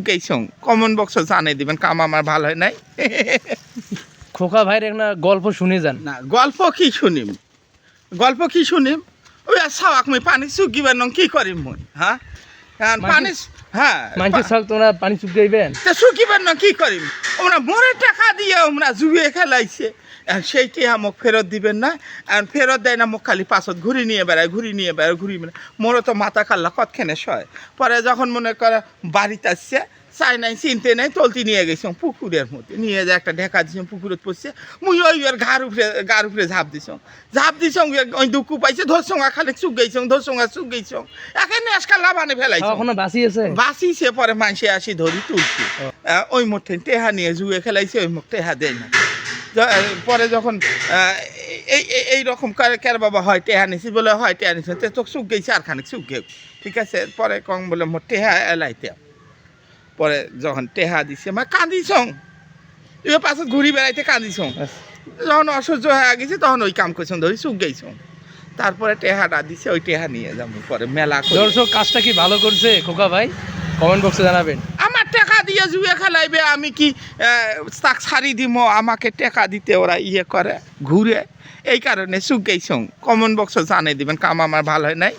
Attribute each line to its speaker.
Speaker 1: গেছং common box জানাই দিবেন কাম আমার ভালো হয় নাই।
Speaker 2: খোকা ভাইয়ের একটা গল্প শুনে যান।
Speaker 1: না গল্প কি শুনিম ওই সাওয়াক মই পানি চুকিবার নং কি করিম মই হ্যাঁ পানি হ্যাঁ
Speaker 2: মানুষের সব তোমরা পানি চুকাইবেন
Speaker 1: তা চুকিবার নং কি করিম আমরা মোরে টাকা দিয়ে আমরা জুয়ে খেলাইছে সেই টিহা মোক ফেরত দিবেন না আর ফেরত দেয় না মোক খালি পাছত ঘুরি নিয়ে বেড়ায় মোরও তো মাথা কাল্লা কতখানে সয়। পরে যখন মনে করে বাড়িতে আসছে চাই নাই চিনতে নাই তলতি নিয়ে গেছিলাম পুকুরের মধ্যে নিয়ে যায় একটা ঢেকা দিছিলাম পুকুরত পড়ছে মুই ওই ওর গার উপরে ঝাঁপ দিছং ওই দুঃখ পাইছে ধরসঙ্গা খালি চুক গেছং এখানে আজকা লাভানে ফেলাইছে
Speaker 2: এখনো বাঁচি আছে
Speaker 1: বাঁচিছে পরে মানুষে আসি ধরি তুলছি ওই মুঠে টেহা নিয়ে জুয়ে খেলাইছে ওই মুখ টেহা দেয় না। পরে যখন এই রকম কার বাবা হয় টেহা নিছি বলে হয় টেহা নিছি তো চুক গেছে আর খানিক চুক গেও ঠিক আছে। পরে কং বলে মোর টেহা এলাইতে পরে যখন টেহা দিছে মানে কান্দিছং এবার পাছত ঘুরি বেড়াইতে কান্দিছং যখন অসহ্য হয়ে গেছে তখন ওই কাম করছং ধরি চুক গেছং তারপরে টেহাটা দিছে ওই টেহা নিয়ে যাবো পরে মেলা
Speaker 2: দর্শক কাজটা কি ভালো করছে খোকা ভাই কমেন্ট বক্সে জানাবেন।
Speaker 1: আমার টাকা দিয়ে জুয়ে খেলাইবে আমি কি তাক ছাড়ি দিব আমাকে টাকা দিতে ওরা ইয়ে করে ঘুরে এই কারণে চুক গেছং কমেন্ট বক্সে জানাই দিবেন কাম আমার ভালো হয় নাই।